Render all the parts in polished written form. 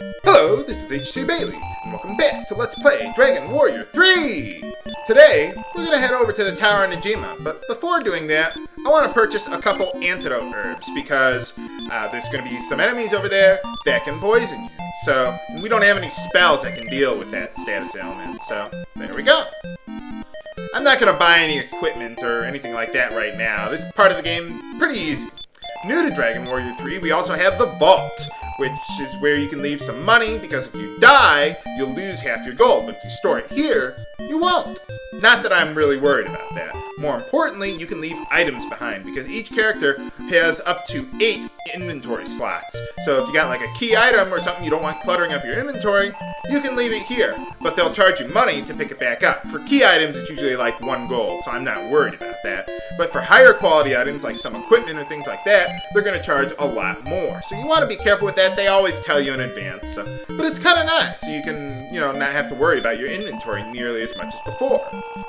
Hello, this is HC Bailey, and welcome back to Let's Play Dragon Warrior 3! Today, we're going to head over to the Tower of Najima, but before doing that, I want to purchase a couple antidote herbs, because there's going to be some enemies over there that can poison you. So, we don't have any spells that can deal with that status ailment, so there we go. I'm not going to buy any equipment or anything like that right now. This part of the game, pretty easy. New to Dragon Warrior 3, we also have the Vault, which is where you can leave some money, because if you die, you'll lose half your gold, but if you store it here, you won't. Not that I'm really worried about that. More importantly, you can leave items behind, because each character has up to 8 inventory slots. So if you got like a key item or something you don't want cluttering up your inventory, you can leave it here, but they'll charge you money to pick it back up. For key items, it's usually like 1 gold, so I'm not worried about that. But for higher quality items, like some equipment or things like that, they're going to charge a lot more. So you want to be careful with that. They always tell you in advance. But it's kind of nice, so you can, not have to worry about your inventory nearly as much as before.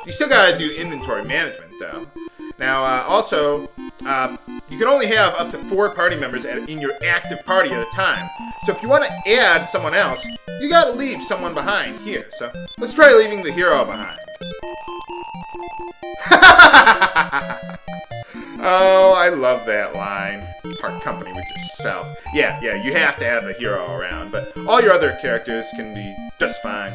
You still got to do inventory management, though. Now, also, you can only have up to 4 party members in your active party at a time. So if you want to add someone else, you got to leave someone behind here. So let's try leaving the hero behind. Oh, I love that line. Part company with yourself. Yeah, you have to have the hero around, but all your other characters can be just fine.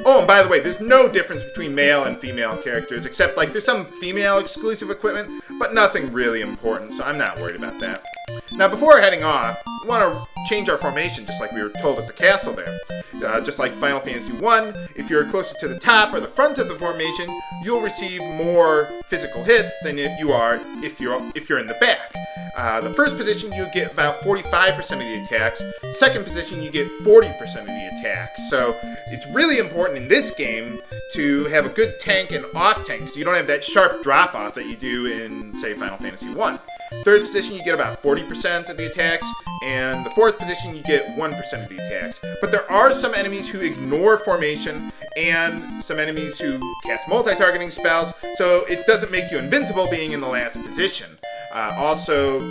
Oh, and by the way, there's no difference between male and female characters, except like there's some female exclusive equipment, but nothing really important, so I'm not worried about that. Now, before heading off, we want to change our formation, just like we were told at the castle there. Just like Final Fantasy 1, if you're closer to the top or the front of the formation, you'll receive more physical hits than you are if you're in the back. The first position, you get about 45% of the attacks. Second position, you get 40% of the attacks. So it's really important in this game to have a good tank and off tank, so you don't have that sharp drop-off that you do in, say, Final Fantasy 1. Third position, you get about 40% of the attacks, and the fourth position, you get 1% of the attacks. But there are some enemies who ignore formation, and some enemies who cast multi-targeting spells, so it doesn't make you invincible being in the last position. I also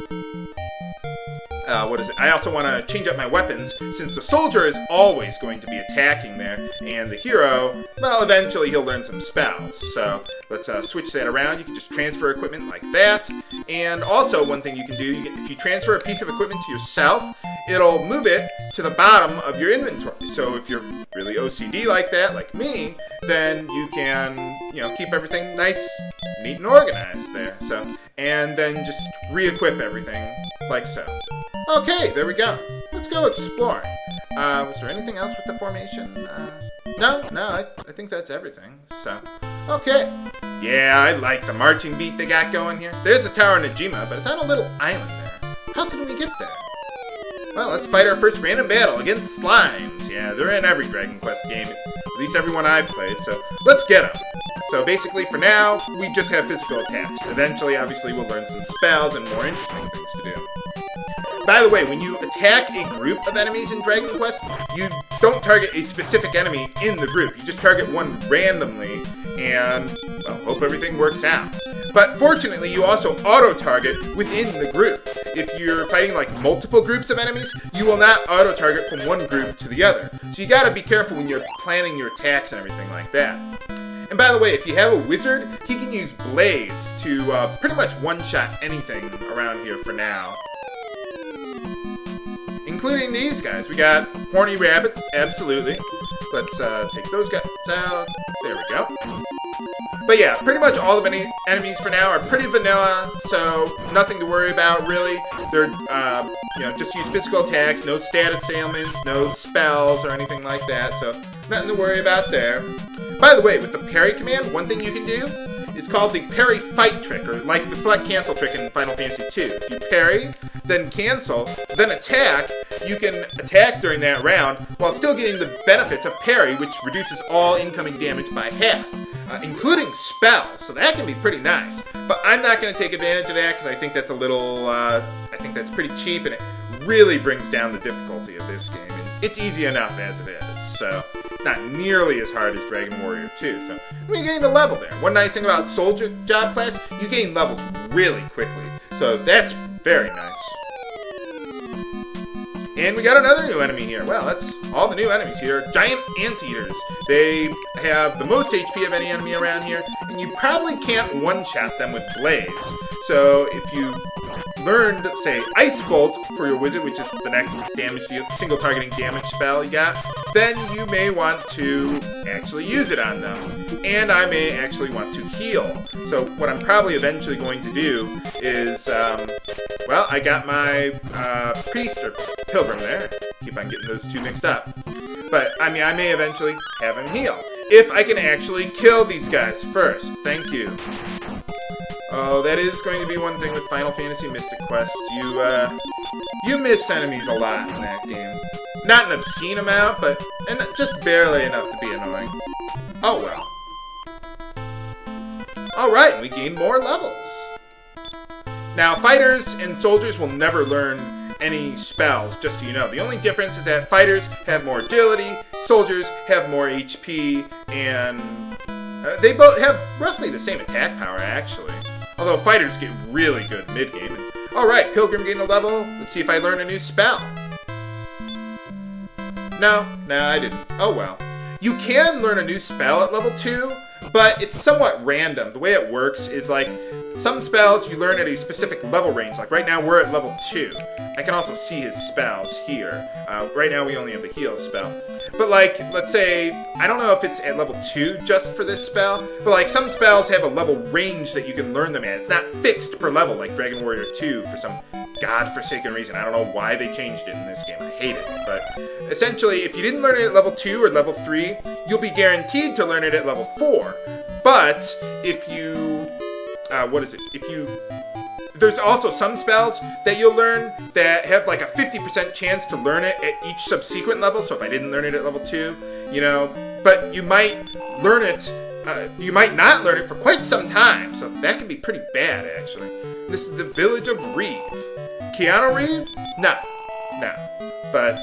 want to change up my weapons, since the soldier is always going to be attacking there, and the hero, well, eventually he'll learn some spells. So let's switch that around. You can just transfer equipment like that. And also, one thing you can do, if you transfer a piece of equipment to yourself, it'll move it to the bottom of your inventory. So if you're really OCD like that, like me, then you can, keep everything nice, neat, and organized there. So, and then just re-equip everything like so. Okay, there we go. Let's go exploring. Was there anything else with the formation? No, I think that's everything. So, okay. Yeah, I like the marching beat they got going here. There's the Tower of Najima, but it's on a little island there. How can we get there? Well, let's fight our first random battle against slimes. Yeah, they're in every Dragon Quest game, at least every one I've played, so let's get them. So basically, for now, we just have physical attacks. Eventually, obviously, we'll learn some spells and more interesting things to do. By the way, when you attack a group of enemies in Dragon Quest, you don't target a specific enemy in the group. You just target one randomly, and, well, hope everything works out. But fortunately, you also auto-target within the group. If you're fighting like multiple groups of enemies, you will not auto-target from one group to the other. So you gotta be careful when you're planning your attacks and everything like that. And by the way, if you have a wizard, he can use Blaze to pretty much one-shot anything around here for now. Including these guys. We got horny rabbits, absolutely. Let's take those guys out. There we go. But yeah, pretty much all of any enemies for now are pretty vanilla, so nothing to worry about really. They're, just use physical attacks, no status ailments, no spells or anything like that, so nothing to worry about there. By the way, with the parry command, one thing you can do is called the parry fight trick, or like the select cancel trick in Final Fantasy 2. If you parry, then cancel, then attack, you can attack during that round while still getting the benefits of parry, which reduces all incoming damage by half. Including spells, so that can be pretty nice. But I'm not going to take advantage of that because I think that's a little, I think that's pretty cheap, and it really brings down the difficulty of this game. And it's easy enough as it is, so not nearly as hard as Dragon Warrior 2. So we gained a level there. One nice thing about Soldier job class, you gain levels really quickly, so that's very nice. And we got another new enemy here. Well, that's all the new enemies here. Giant Anteaters. They have the most HP of any enemy around here, and you probably can't one-shot them with Blaze. So if you learned, say, Ice Bolt for your wizard, which is the next single targeting damage spell you got, then you may want to actually use it on them. And I may actually want to heal. So what I'm probably eventually going to do is, well, I got my priest or pilgrim there. Keep on getting those two mixed up. But, I mean, I may eventually have him heal. If I can actually kill these guys first. Thank you. Oh, that is going to be one thing with Final Fantasy Mystic Quest. You miss enemies a lot in that game. Not an obscene amount, but just barely enough to be annoying. Oh well. Alright, we gained more levels. Now, fighters and soldiers will never learn any spells, just so you know. The only difference is that fighters have more agility, soldiers have more HP, and they both have roughly the same attack power, actually. Although fighters get really good mid-game. Alright, Pilgrim gained a level. Let's see if I learn a new spell. No, I didn't. Oh well. You can learn a new spell at level 2, but it's somewhat random. The way it works is like, some spells you learn at a specific level range. Like right now we're at level 2. I can also see his spells here. Right now we only have the heal spell. But like, let's say, I don't know if it's at level 2 just for this spell, but like some spells have a level range that you can learn them at. It's not fixed per level like Dragon Warrior 2 for some godforsaken reason. I don't know why they changed it in this game. I hate it. But essentially, if you didn't learn it at level 2 or level 3, you'll be guaranteed to learn it at level 4. But if you, there's also some spells that you'll learn that have like a 50% chance to learn it at each subsequent level. So if I didn't learn it at level 2, you know, but you might learn it, you might not learn it for quite some time. So that can be pretty bad, actually. This is the village of Reeve. Keanu Reeves? No. But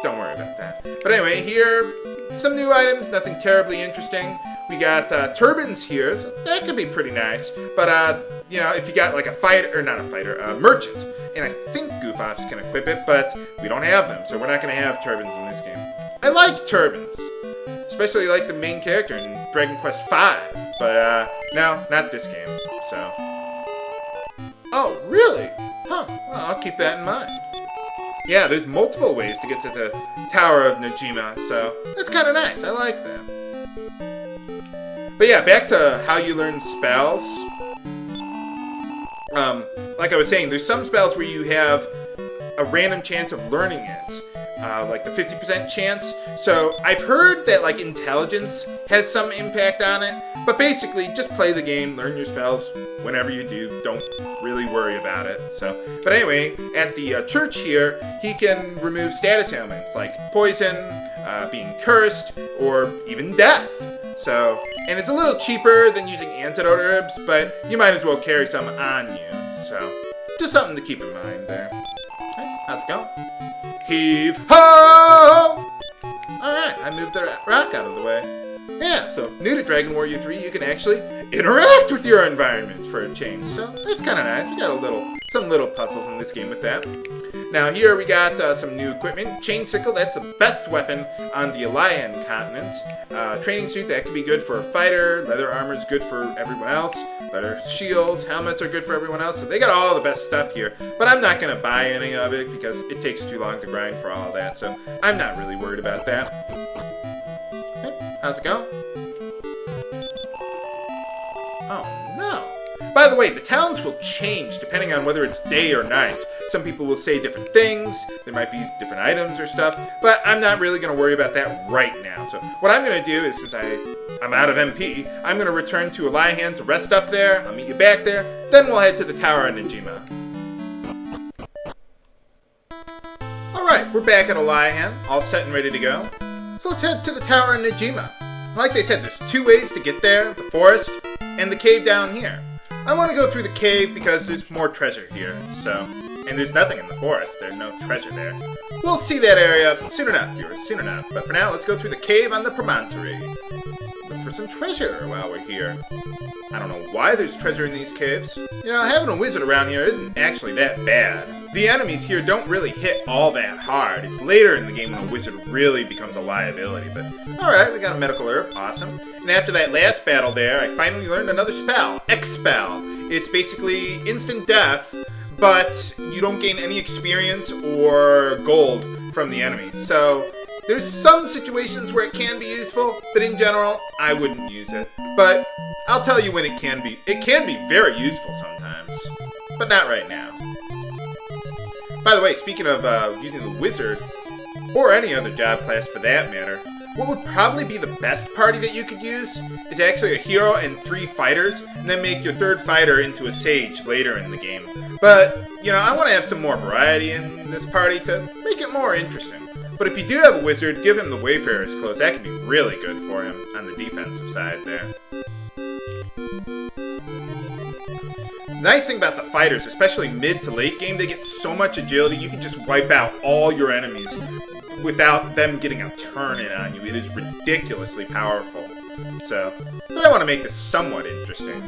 don't worry about that. But anyway, here, some new items, nothing terribly interesting. We got turbans here, so that could be pretty nice. But, you know, if you got like a merchant, and I think Goof-Offs can equip it, but we don't have them, so we're not going to have turbans in this game. I like turbans, especially like the main character in Dragon Quest V, but no, not this game, so. Oh, really? Huh, well, I'll keep that in mind. Yeah, there's multiple ways to get to the Tower of Najima, so that's kind of nice. I like that. But yeah, back to how you learn spells. Like I was saying, there's some spells where you have a random chance of learning it. Like the 50% chance. So I've heard that like intelligence has some impact on it. But basically, just play the game, learn your spells whenever you do. Don't really worry about it. So, but anyway, at the church here, he can remove status ailments like poison, being cursed, or even death. So, and it's a little cheaper than using antidote herbs, but you might as well carry some on you. So, just something to keep in mind there. Okay, how's it going? Heave ho! Alright, I moved the rock out of the way. Yeah, so new to Dragon Warrior 3, you can actually interact with your environment for a change. So that's kind of nice. We got some little puzzles in this game with that. Now here we got some new equipment. Chain sickle, that's the best weapon on the Alayan continent. Training suit, that could be good for a fighter. Leather armor is good for everyone else. Leather shields, helmets are good for everyone else. So they got all the best stuff here. But I'm not going to buy any of it because it takes too long to grind for all of that. So I'm not really worried about that. Okay, how's it going? Oh no. By the way, the towns will change depending on whether it's day or night. Some people will say different things, there might be different items or stuff, but I'm not really going to worry about that right now. So what I'm going to do is, since I'm out of MP, I'm going to return to Alayan to rest up there. I'll meet you back there, then we'll head to the Tower of Najima. Alright, we're back at Alayan, all set and ready to go. So let's head to the Tower of Najima. Like they said, there's two ways to get there, the forest and the cave down here. I want to go through the cave because there's more treasure here, so... And there's nothing in the forest. There's no treasure there. We'll see that area soon enough, viewers. Soon enough. But for now, let's go through the cave on the Promontory. The for some treasure while we're here. I don't know why there's treasure in these caves. You know, having a wizard around here isn't actually that bad. The enemies here don't really hit all that hard. It's later in the game when a wizard really becomes a liability, but alright, we got a medical herb, awesome. And after that last battle there, I finally learned another spell, X-Spell. It's basically instant death, but you don't gain any experience or gold from the enemies. So there's some situations where it can be useful, but in general, I wouldn't use it. But I'll tell you when it can be. It can be very useful sometimes, but not right now. By the way, speaking of using the wizard, or any other job class for that matter, what would probably be the best party that you could use is actually a hero and 3 fighters, and then make your 3rd fighter into a sage later in the game. But, you know, I want to have some more variety in this party to make it more interesting. But if you do have a wizard, give him the Wayfarer's clothes. That could be really good for him on the defensive side there. The nice thing about the fighters, especially mid to late game, they get so much agility, you can just wipe out all your enemies without them getting a turn in on you. It is ridiculously powerful. So, but I want to make this somewhat interesting.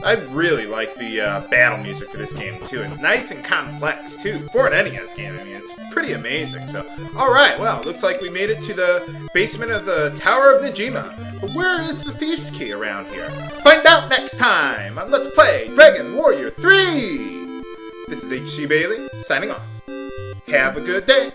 I really like the battle music for this game, too. It's nice and complex, too, for an NES game. I mean, it's pretty amazing. So, alright, well, looks like we made it to the basement of the Tower of Najima. But where is the Thief's Key around here? Find out next time on Let's Play Dragon Warrior 3! This is HC Bailey, signing off. Have a good day!